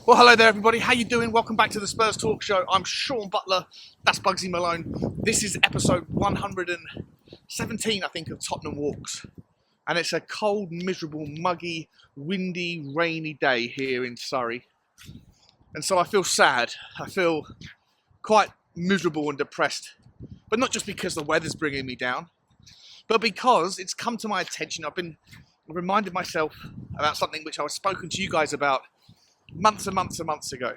Well, hello there, everybody. How you doing? Welcome back to the Spurs Talk Show. I'm Sean Butler. That's Bugsy Malone. This is episode 117, I think, of Tottenham Walks. And it's a cold, miserable, muggy, windy, rainy day here in Surrey. And so I feel sad. I feel quite miserable and depressed. But not just because the weather's bringing me down, but because it's come to my attention. I've reminded myself about something which I was spoken to you guys about months and months and months ago.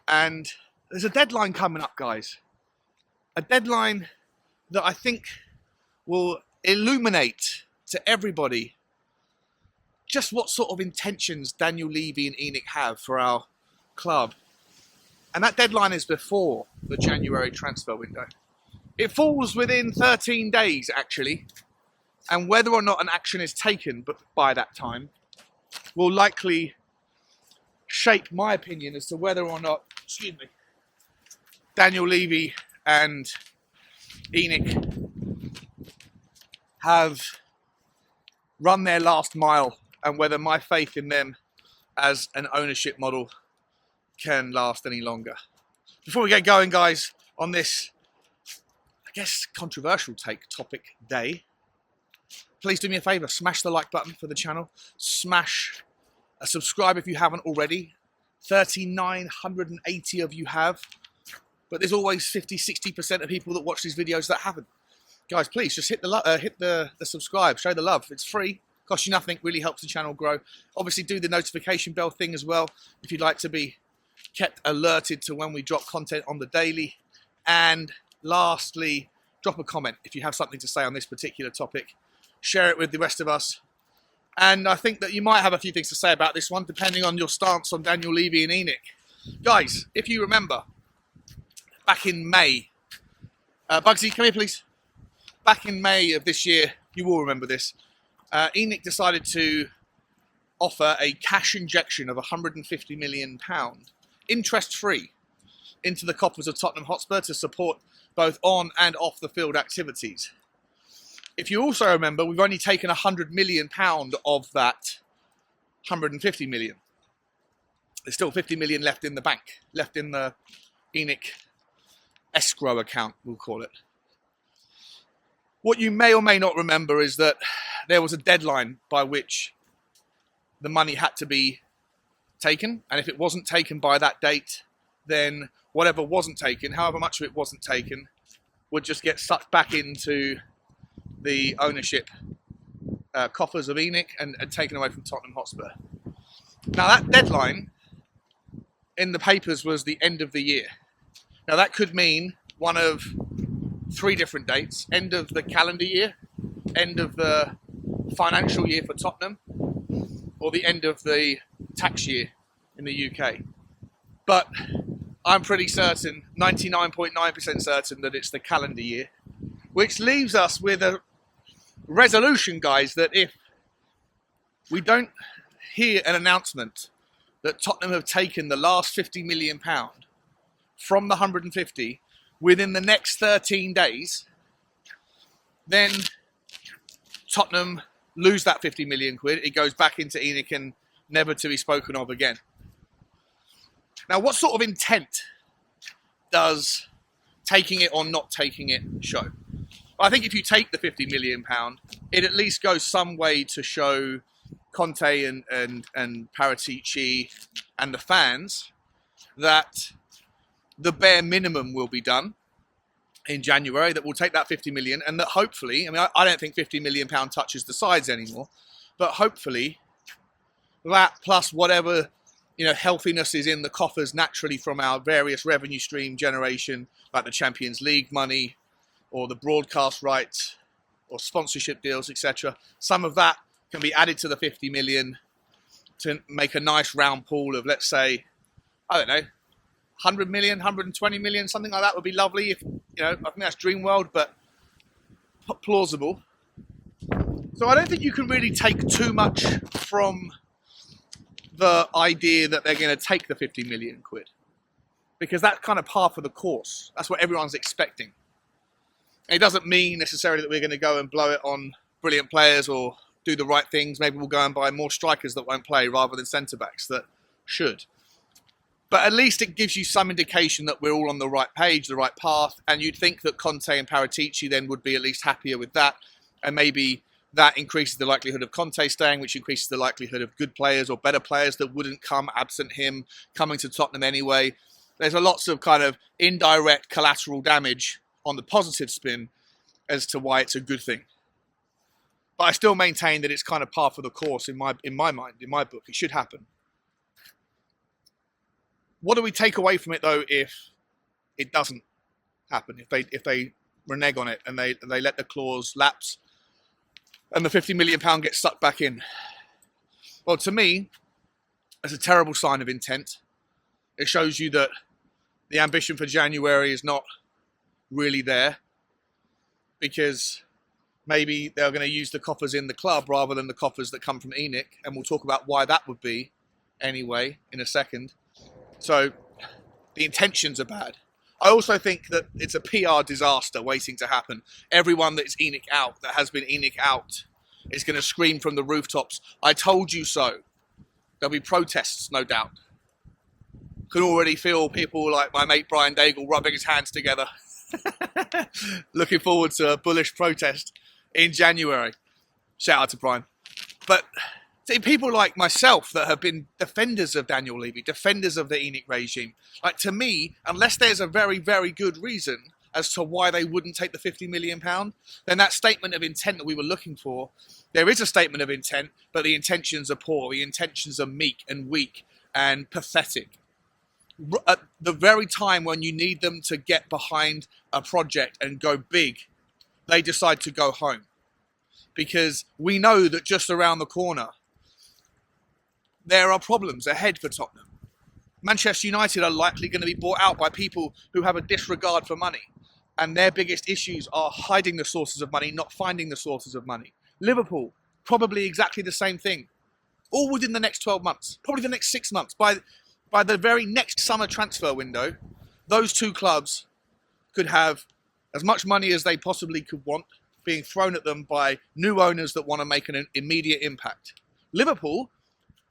And there's a deadline coming up, guys. A deadline that I think will illuminate to everybody just what sort of intentions Daniel Levy and ENIC have for our club. And that deadline is before the January transfer window. It falls within 13 days, actually. And whether or not an action is taken by that time will likely shape my opinion as to whether or not, Daniel Levy and ENIC have run their last mile, and whether my faith in them as an ownership model can last any longer. Before we get going, guys, on this, I guess, controversial topic day, please do me a favour, smash the like button for the channel, smash a subscribe if you haven't already. 3,980 of you have, but there's always 50-60% of people that watch these videos that haven't. Guys, please just hit the subscribe, show the love. It's free, costs you nothing, really helps the channel grow. Obviously do the notification bell thing as well if you'd like to be kept alerted to when we drop content on the daily. And lastly, drop a comment if you have something to say on this particular topic. Share it with the rest of us. And I think that you might have a few things to say about this one, depending on your stance on Daniel Levy and ENIC. Guys, if you remember, back in May, Bugsy, come here, please. Back in May of this year, you will remember this, ENIC decided to offer a cash injection of £150 million, interest-free, into the coffers of Tottenham Hotspur to support both on and off the field activities. If you also remember, we've only taken £100 million of that £150 million. There's still £50 million left in the bank, left in the ENIC escrow account, we'll call it. What you may or may not remember is that there was a deadline by which the money had to be taken. And if it wasn't taken by that date, then whatever wasn't taken, however much of it wasn't taken, would just get sucked back into the ownership coffers of ENIC and taken away from Tottenham Hotspur. Now that deadline in the papers was the end of the year. Now that could mean one of three different dates: end of the calendar year, end of the financial year for Tottenham, or the end of the tax year in the UK. But I'm pretty certain, 99.9% certain, that it's the calendar year, which leaves us with a resolution, guys, that if we don't hear an announcement that Tottenham have taken the last £50 million from the 150 within the next 13 days, then Tottenham lose that 50 million quid. It goes back into ENIC and never to be spoken of again. Now, what sort of intent does taking it or not taking it show? I think if you take the £50 million, it at least goes some way to show Conte and Paratici and the fans that the bare minimum will be done in January, that we'll take that 50 million, and that hopefully, I mean, I don't think £50 million touches the sides anymore, but hopefully that plus whatever, healthiness is in the coffers naturally from our various revenue stream generation, like the Champions League money, or the broadcast rights, or sponsorship deals, etc. Some of that can be added to the 50 million to make a nice round pool of, let's say, I don't know, 100 million, 120 million, something like that would be lovely. If I think that's dream world, but plausible. So I don't think you can really take too much from the idea that they're going to take the 50 million quid, because that's kind of par for the course. That's what everyone's expecting. It doesn't mean necessarily that we're going to go and blow it on brilliant players or do the right things. Maybe we'll go and buy more strikers that won't play rather than centre-backs that should. But at least it gives you some indication that we're all on the right page, the right path, and you'd think that Conte and Paratici then would be at least happier with that, and maybe that increases the likelihood of Conte staying, which increases the likelihood of good players or better players that wouldn't come absent him coming to Tottenham anyway. There's lots of kind of indirect collateral damage on the positive spin as to why it's a good thing. But I still maintain that it's kind of par for the course in my mind, in my book. It should happen. What do we take away from it though if it doesn't happen? If they renege on it and they let the clause lapse and the £50 million gets sucked back in? Well, to me, it's a terrible sign of intent. It shows you that the ambition for January is not really there, because maybe they're going to use the coffers in the club rather than the coffers that come from ENIC, and we'll talk about why that would be anyway in a second. So the intentions are bad. I also think that it's a PR disaster waiting to happen. Everyone that's ENIC out, that has been ENIC out, is going to scream from the rooftops, "I told you so." There'll be protests, no doubt. Can already feel people like my mate Brian Daigle rubbing his hands together. Looking forward to a bullish protest in January. Shout out to Brian. But see, people like myself that have been defenders of Daniel Levy, defenders of the ENIC regime, like, to me, unless there's a very, very good reason as to why they wouldn't take the £50 million, then that statement of intent that we were looking for, there is a statement of intent, but the intentions are poor. The intentions are meek and weak and pathetic. At the very time when you need them to get behind a project and go big, they decide to go home. Because we know that just around the corner, there are problems ahead for Tottenham. Manchester United are likely going to be bought out by people who have a disregard for money. And their biggest issues are hiding the sources of money, not finding the sources of money. Liverpool, probably exactly the same thing. All within the next 12 months, probably the next 6 months. By the very next summer transfer window, those two clubs could have as much money as they possibly could want being thrown at them by new owners that want to make an immediate impact. Liverpool,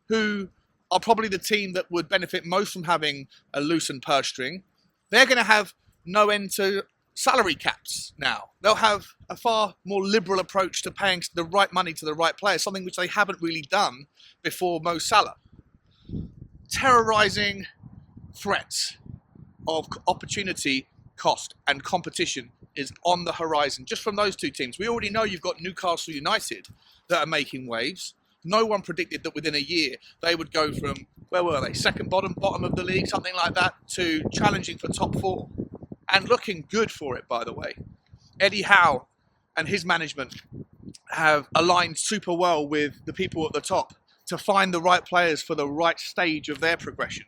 who are probably the team that would benefit most from having a loosened purse string, they're going to have no end to salary caps now. They'll have a far more liberal approach to paying the right money to the right players, something which they haven't really done before Mo Salah. Terrorizing threats of opportunity, cost and competition is on the horizon just from those two teams. We already know you've got Newcastle United that are making waves. No one predicted that within a year they would go from, where were they, second bottom of the league, something like that, to challenging for top four. And looking good for it, by the way. Eddie Howe and his management have aligned super well with the people at the top to find the right players for the right stage of their progression.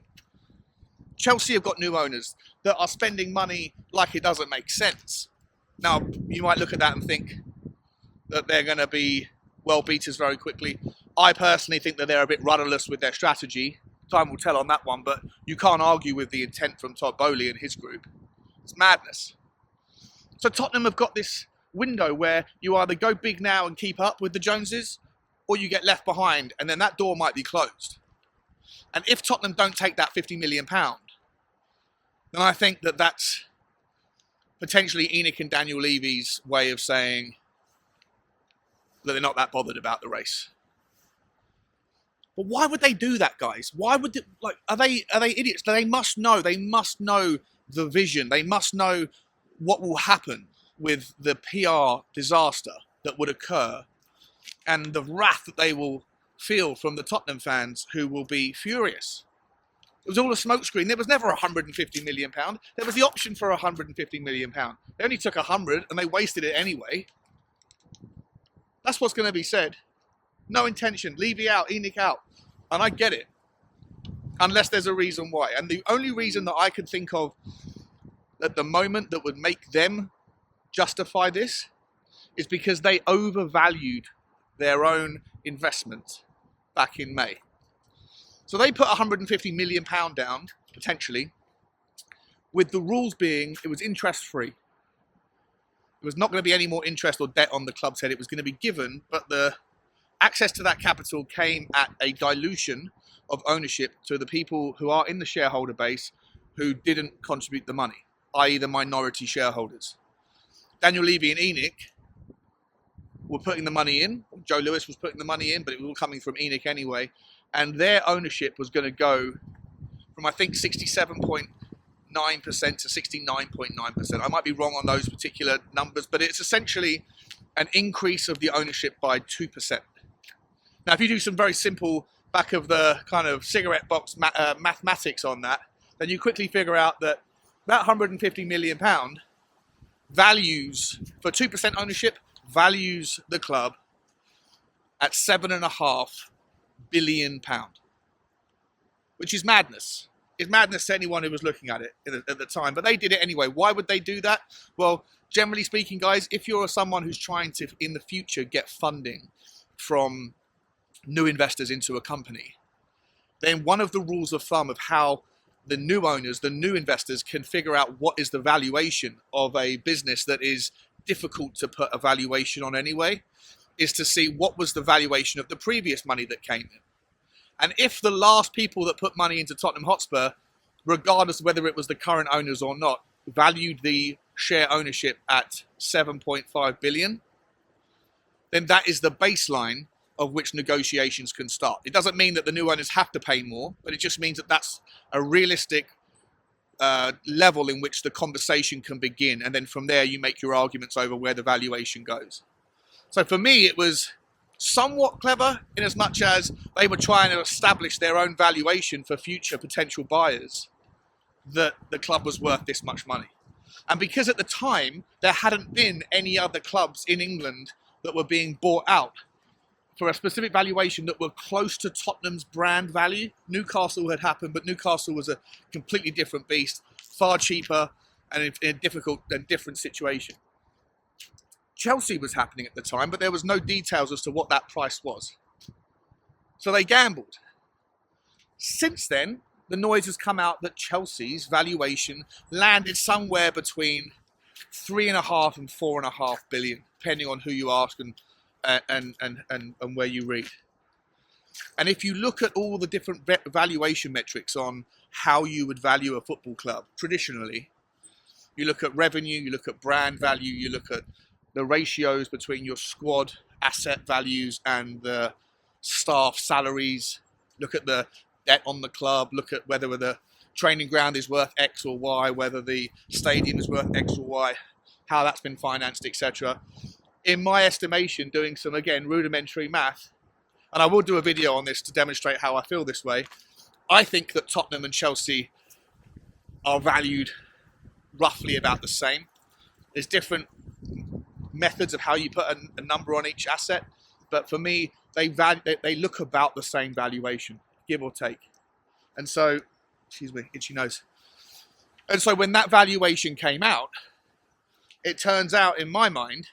Chelsea have got new owners that are spending money like it doesn't make sense. Now, you might look at that and think that they're going to be world beaters very quickly. I personally think that they're a bit rudderless with their strategy. Time will tell on that one, but you can't argue with the intent from Todd Boehly and his group. It's madness. So Tottenham have got this window where you either go big now and keep up with the Joneses, or you get left behind, and then that door might be closed. And if Tottenham don't take that £50 million, then I think that that's potentially ENIC and Daniel Levy's way of saying that they're not that bothered about the race. But why would they do that, guys? Why would they, are they idiots? They must know the vision. They must know what will happen with the PR disaster that would occur and the wrath that they will feel from the Tottenham fans, who will be furious. It was all a smokescreen. There was never £150 million. There was the option for £150 million. They only took 100 and they wasted it anyway. That's what's going to be said. No intention. Levy out, ENIC out. And I get it. Unless there's a reason why. And the only reason that I could think of at the moment that would make them justify this is because they overvalued their own investment back in May. So they put £150 million down, potentially, with the rules being it was interest-free. There was not going to be any more interest or debt on the club's head. It was going to be given, but the access to that capital came at a dilution of ownership to the people who are in the shareholder base who didn't contribute the money, i.e. the minority shareholders. Daniel Levy and ENIC were putting the money in. Joe Lewis was putting the money in, but it was all coming from ENIC anyway. And their ownership was going to go from, I think, 67.9% to 69.9%. I might be wrong on those particular numbers, but it's essentially an increase of the ownership by 2%. Now, if you do some very simple back of the kind of cigarette box mathematics on that, then you quickly figure out that that £150 million values, for 2% ownership, values the club at £7.5 billion, which is madness. It's madness to anyone who was looking at it at the time, but they did it anyway. Why would they do that? Well, generally speaking, guys, if you're someone who's trying to, in the future, get funding from new investors into a company, then one of the rules of thumb of how the new owners, the new investors can figure out what is the valuation of a business that is difficult to put a valuation on anyway, is to see what was the valuation of the previous money that came in. And if the last people that put money into Tottenham Hotspur, regardless of whether it was the current owners or not, valued the share ownership at 7.5 billion, then that is the baseline of which negotiations can start. It doesn't mean that the new owners have to pay more, but it just means that that's a realistic level in which the conversation can begin. And then from there, you make your arguments over where the valuation goes. So for me, it was somewhat clever in as much as they were trying to establish their own valuation for future potential buyers, that the club was worth this much money. And because at the time, there hadn't been any other clubs in England that were being bought out for a specific valuation that were close to Tottenham's brand value. Newcastle had happened, but Newcastle was a completely different beast, far cheaper and in a difficult and different situation. Chelsea was happening at the time, but there was no details as to what that price was. So they gambled. Since then, the noise has come out that Chelsea's valuation landed somewhere between 3.5 and 4.5 billion, depending on who you ask and where you read. And if you look at all the different valuation metrics on how you would value a football club, traditionally, you look at revenue, you look at brand value, you look at the ratios between your squad asset values and the staff salaries, look at the debt on the club, look at whether the training ground is worth X or Y, whether the stadium is worth X or Y, how that's been financed, etc. In my estimation, doing some, again, rudimentary math, and I will do a video on this to demonstrate how I feel this way, I think that Tottenham and Chelsea are valued roughly about the same. There's different methods of how you put a number on each asset, but for me, they look about the same valuation, give or take. And so, excuse me, itchy nose. And so when that valuation came out, it turns out, in my mind,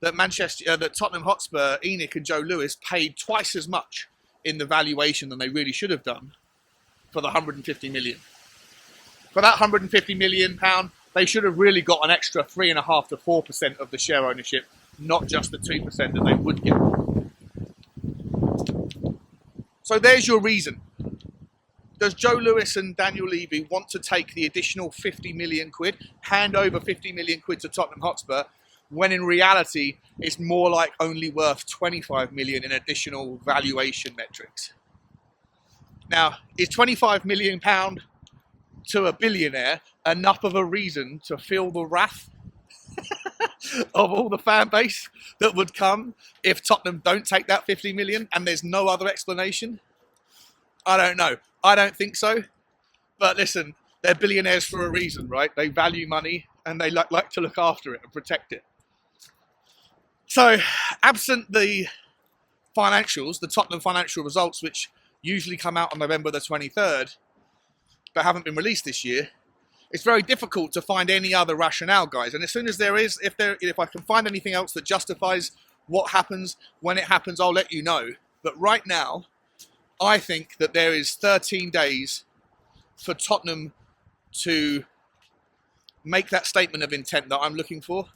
that that Tottenham Hotspur, ENIC and Joe Lewis paid twice as much in the valuation than they really should have done for the 150 million. For that 150 million pound, they should have really got an extra 3.5 to 4% of the share ownership, not just the 2% that they would get. So there's your reason. Does Joe Lewis and Daniel Levy want to take the additional 50 million quid, hand over 50 million quid to Tottenham Hotspur, when in reality, it's more like only worth 25 million in additional valuation metrics? Now, is 25 million pound to a billionaire enough of a reason to feel the wrath of all the fan base that would come if Tottenham don't take that 50 million and there's no other explanation? I don't know. I don't think so. But listen, they're billionaires for a reason, right? They value money and they like to look after it and protect it. So, absent the financials, the Tottenham financial results, which usually come out on November the 23rd, but haven't been released this year, it's very difficult to find any other rationale, guys. And as soon as there is, if I can find anything else that justifies what happens when it happens, I'll let you know. But right now, I think that there is 13 days for Tottenham to make that statement of intent that I'm looking for.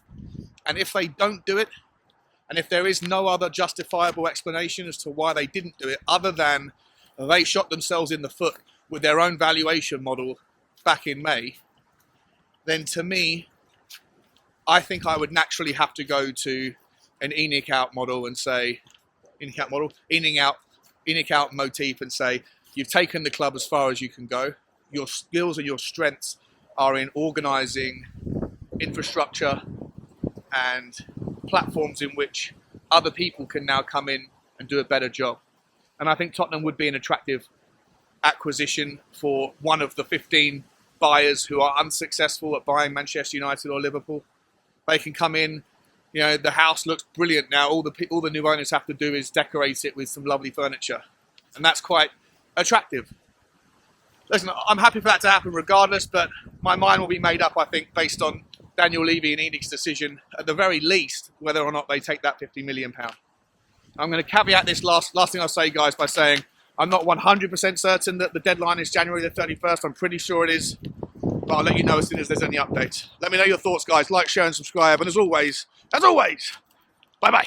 And if they don't do it, and if there is no other justifiable explanation as to why they didn't do it, other than they shot themselves in the foot with their own valuation model back in May, then to me, I think I would naturally have to go to an ENIC out model and say, ENIC out motif and say, you've taken the club as far as you can go. Your skills and your strengths are in organising infrastructure and platforms in which other people can now come in and do a better job. And I think Tottenham would be an attractive acquisition for one of the 15 buyers who are unsuccessful at buying Manchester United or Liverpool. They can come in, you know, the house looks brilliant now. All the new owners have to do is decorate it with some lovely furniture. And that's quite attractive. Listen, I'm happy for that to happen regardless, but my mind will be made up, I think, based on Daniel Levy and ENIC's decision, at the very least, whether or not they take that £50 million. I'm going to caveat this last thing I'll say, guys, by saying I'm not 100% certain that the deadline is January the 31st. I'm pretty sure it is, but I'll let you know as soon as there's any updates. Let me know your thoughts, guys. Like, share, and subscribe. And as always, bye-bye.